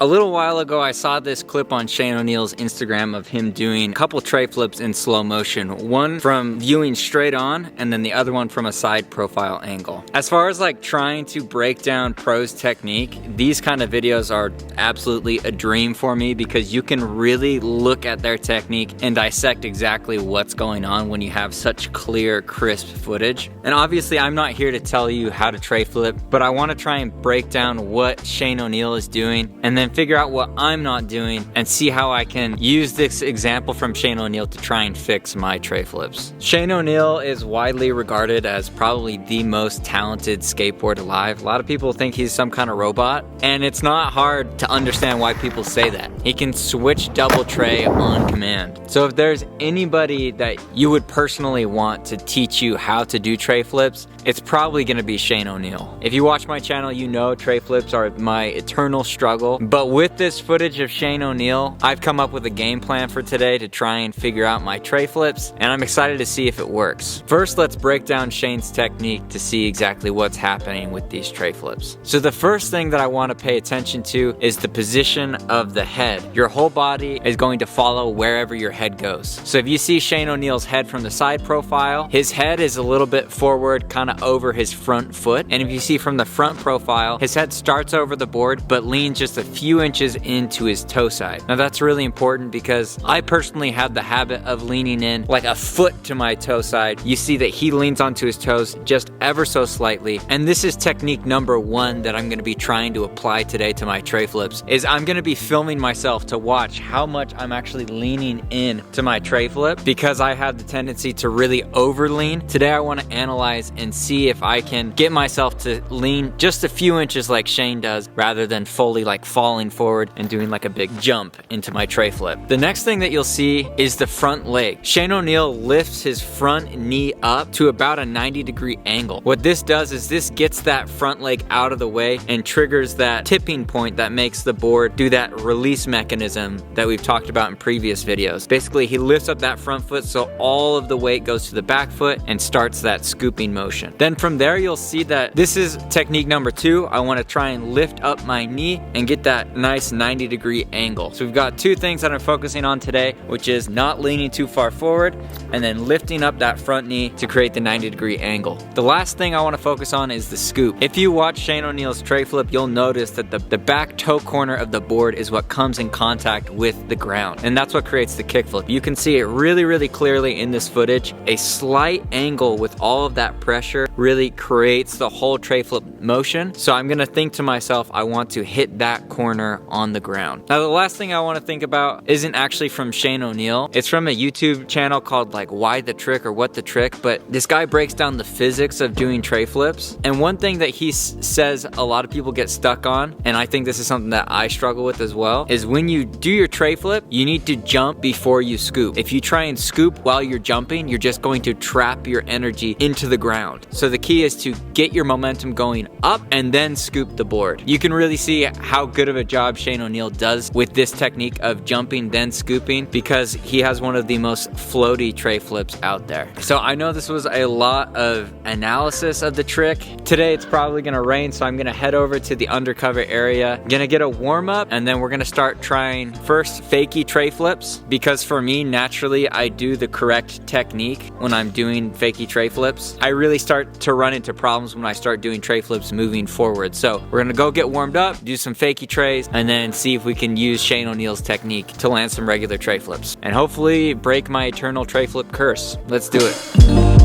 A little while ago, I saw this clip on Shane Oneil's Instagram of him doing a couple tray flips in slow motion. One from viewing straight on, and then the other one from a side profile angle. As far as like trying to break down pros technique, these kind of videos are absolutely a dream for me because you can really look at their technique and dissect exactly what's going on when you have such clear, crisp footage. And obviously, I'm not here to tell you how to tray flip, but I want to try and break down what Shane Oneil is doing and then figure out what I'm not doing and see how I can use this example from Shane Oneil to try and fix my tray flips. Shane Oneil is widely regarded as probably the most talented skateboarder alive. A lot of people think he's some kind of robot, and it's not hard to understand why people say that. He can switch double tray on command. So if there's anybody that you would personally want to teach you how to do tray flips, it's probably gonna be Shane Oneil. If you watch my channel, you know tray flips are my eternal struggle. But with this footage of Shane Oneil, I've come up with a game plan for today to try and figure out my tray flips, and I'm excited to see if it works. First, let's break down Shane's technique to see exactly what's happening with these tray flips. So the first thing that I want to pay attention to is the position of the head. Your whole body is going to follow wherever your head goes. So if you see Shane Oneil's head from the side profile, his head is a little bit forward, kind of over his front foot. And if you see from the front profile, his head starts over the board, but leans just a few inches into his toe side. Now that's really important because I personally have the habit of leaning in like a foot to my toe side. You see that he leans onto his toes just ever so slightly. And this is technique number one that I'm gonna be trying to apply today to my tray flips, is I'm gonna be filming myself to watch how much I'm actually leaning in to my tray flip because I have the tendency to really over lean. Today I wanna analyze and see if I can get myself to lean just a few inches like Shane does rather than fully like falling forward and doing like a big jump into my tray flip. The next thing that you'll see is the front leg. Shane Oneil lifts his front knee up to about a 90-degree angle. What this does is this gets that front leg out of the way and triggers that tipping point that makes the board do that release mechanism that we've talked about in previous videos. Basically, he lifts up that front foot so all of the weight goes to the back foot and starts that scooping motion. Then from there, you'll see that this is technique number two. I want to try and lift up my knee and get that nice 90-degree angle. So we've got two things that I'm focusing on today, which is not leaning too far forward and then lifting up that front knee to create the 90-degree angle. The last thing I want to focus on is the scoop. If you watch Shane Oneil's tray flip, you'll notice that the back toe corner of the board is what comes in contact with the ground, and that's what creates the kickflip. You can see it really, really clearly in this footage. A slight angle with all of that pressure really creates the whole tray flip motion. So I'm gonna think to myself, I want to hit that corner on the ground. Now the last thing I want to think about isn't actually from Shane Oneil. It's from a YouTube channel called like Why the Trick or What the Trick, but this guy breaks down the physics of doing tray flips. And one thing that he says a lot of people get stuck on, and I think this is something that I struggle with as well, is when you do your tray flip, you need to jump before you scoop. If you try and scoop while you're jumping, you're just going to trap your energy into the ground. So the key is to get your momentum going up and then scoop the board. You can really see how good of a job Shane Oneil does with this technique of jumping then scooping because he has one of the most floaty tray flips out there. So I know this was a lot of analysis of the trick. Today it's probably gonna rain, so I'm gonna head over to the undercover area, gonna get a warm up, and then we're gonna start trying first fakie tray flips because for me, naturally, I do the correct technique when I'm doing fakie tray flips. I really start to run into problems when I start doing tray flips moving forward. So we're gonna go get warmed up, do some fakie trays, and then see if we can use Shane Oneil's technique to land some regular tray flips and hopefully break my eternal tray flip curse. Let's do it.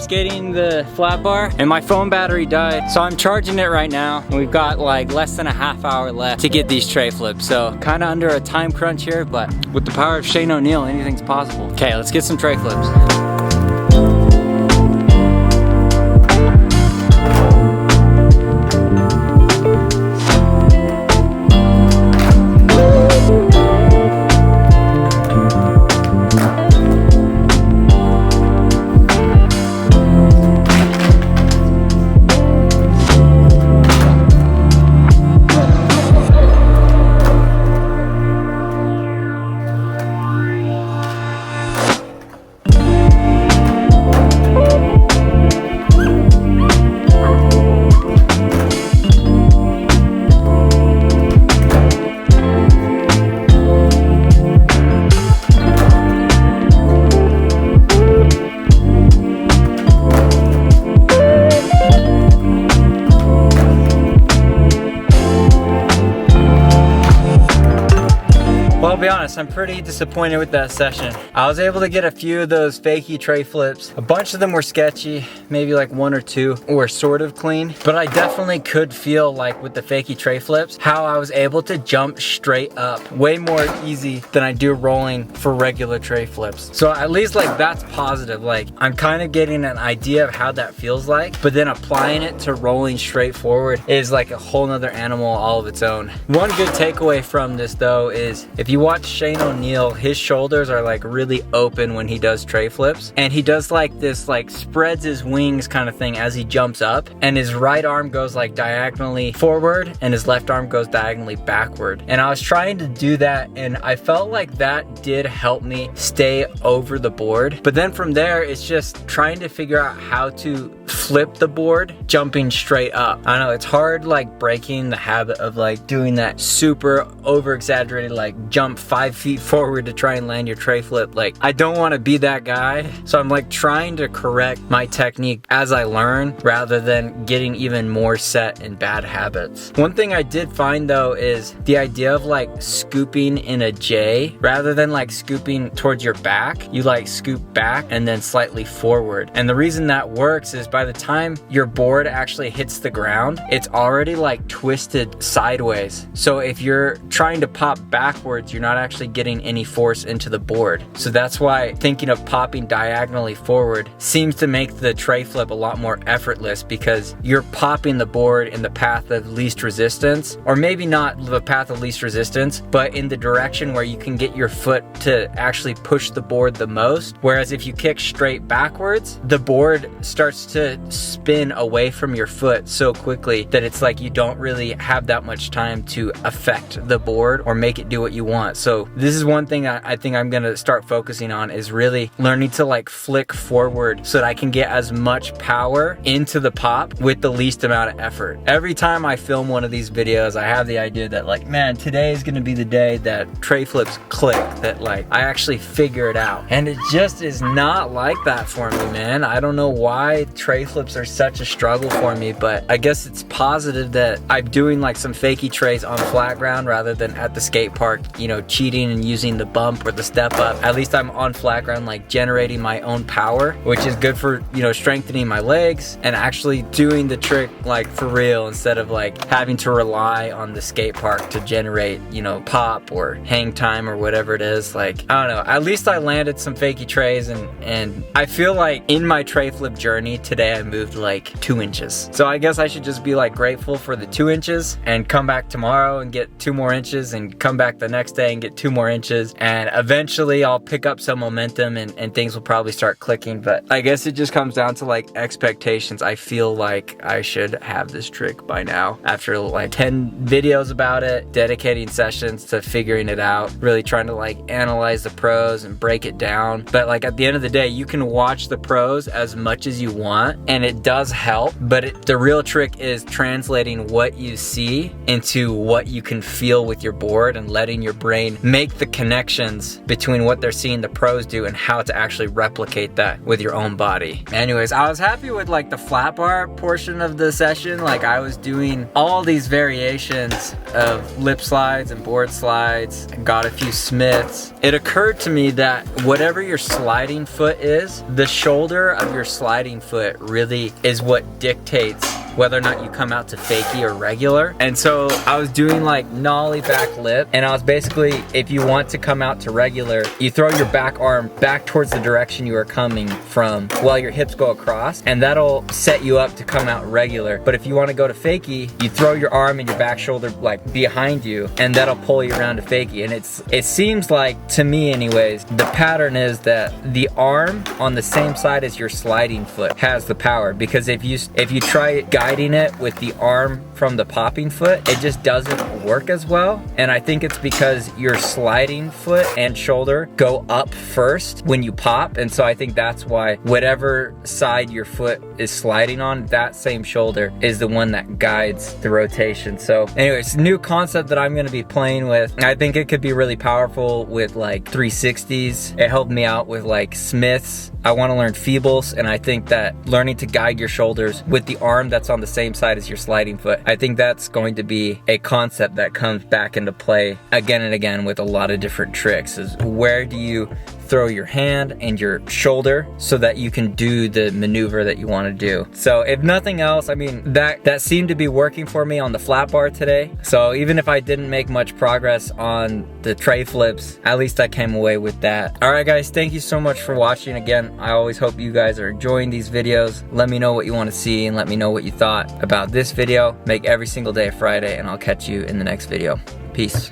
skating the flat bar and my phone battery died. So I'm charging it right now. And we've got like less than a half hour left to get these tray flips. So kind of under a time crunch here, but with the power of Shane Oneil, anything's possible. Okay, let's get some tray flips. I'll be honest, I'm pretty disappointed with that session. I was able to get a few of those fakey tray flips. A bunch of them were sketchy, maybe like one or two were sort of clean, but I definitely could feel like with the fakey tray flips, how I was able to jump straight up way more easy than I do rolling for regular tray flips. So at least like that's positive. Like I'm kind of getting an idea of how that feels like, but then applying it to rolling straight forward is like a whole nother animal all of its own. One good takeaway from this though is if you watch Shane Oneil, his shoulders are like really open when he does tray flips, and he does like this like spreads his wings kind of thing as he jumps up, and his right arm goes like diagonally forward and his left arm goes diagonally backward. And I was trying to do that and I felt like that did help me stay over the board, but then from there it's just trying to figure out how to flip the board jumping straight up. I know it's hard like breaking the habit of like doing that super over exaggerated like jump 5 feet forward to try and land your tray flip. Like I don't want to be that guy, so I'm like trying to correct my technique as I learn rather than getting even more set in bad habits. One thing I did find though is the idea of like scooping in a J rather than like scooping towards your back, you like scoop back and then slightly forward. And the reason that works is by the time your board actually hits the ground, it's already like twisted sideways. So if you're trying to pop backwards, you're not actually getting any force into the board. So that's why thinking of popping diagonally forward seems to make the tray flip a lot more effortless, because you're popping the board in the path of least resistance, or maybe not the path of least resistance, but in the direction where you can get your foot to actually push the board the most. Whereas if you kick straight backwards, the board starts to spin away from your foot so quickly that it's like you don't really have that much time to affect the board or make it do what you want. So this is one thing I think I'm gonna start focusing on, is really learning to like flick forward so that I can get as much power into the pop with the least amount of effort. Every time I film one of these videos, I have the idea that like, man, today is gonna be the day that tray flips click, that like I actually figure it out. And it just is not like that for me, man. I don't know why tray flips are such a struggle for me, but I guess it's positive that I'm doing like some fakey trays on flat ground rather than at the skate park, you know, cheating and using the bump or the step up. At least I'm on flat ground, like generating my own power, which is good for, you know, strengthening my legs and actually doing the trick like for real, instead of like having to rely on the skate park to generate, you know, pop or hang time or whatever it is. Like, I don't know, at least I landed some fakey trays, and I feel like in my tray flip journey today I moved like 2 inches. So I guess I should just be like grateful for the 2 inches and come back tomorrow and get 2 more inches, and come back the next day and get 2 more inches, and eventually I'll pick up some momentum and things will probably start clicking. But I guess it just comes down to like expectations. I feel like I should have this trick by now after like 10 videos about it, dedicating sessions to figuring it out, really trying to like analyze the pros and break it down. But like at the end of the day, you can watch the pros as much as you want and it does help, but the real trick is translating what you see into what you can feel with your board and letting your brain brain make the connections between what they're seeing the pros do and how to actually replicate that with your own body. Anyways, I was happy with like the flat bar portion of the session. Like I was doing all these variations of lip slides and board slides and got a few Smiths. It occurred to me that whatever your sliding foot is, the shoulder of your sliding foot really is what dictates whether or not you come out to fakie or regular. And so I was doing like nollie back lip, and I was basically, if you want to come out to regular, you throw your back arm back towards the direction you are coming from while your hips go across, and that'll set you up to come out regular. But if you want to go to fakie, you throw your arm and your back shoulder like behind you, and that'll pull you around to fakie. And it seems like, to me anyways, the pattern is that the arm on the same side as your sliding foot has the power, because if you try guiding it with the arm from the popping foot, it just doesn't work as well. And I think it's because your sliding foot and shoulder go up first when you pop, and so I think that's why whatever side your foot is sliding on, that same shoulder is the one that guides the rotation. So anyways, new concept that I'm going to be playing with. I think it could be really powerful with like 360s. It helped me out with like Smiths. I want to learn feebles, and I think that learning to guide your shoulders with the arm that's on the same side as your sliding foot, I think that's going to be a concept that comes back into play again and again with a lot of different tricks. Is where do you throw your hand and your shoulder so that you can do the maneuver that you want to do. So if nothing else, I mean, that seemed to be working for me on the flat bar today. So even if I didn't make much progress on the tray flips, at least I came away with that. All right guys, thank you so much for watching. Again, I always hope you guys are enjoying these videos. Let me know what you want to see and let me know what you thought about this video. Make every single day a Friday, and I'll catch you in the next video. Peace.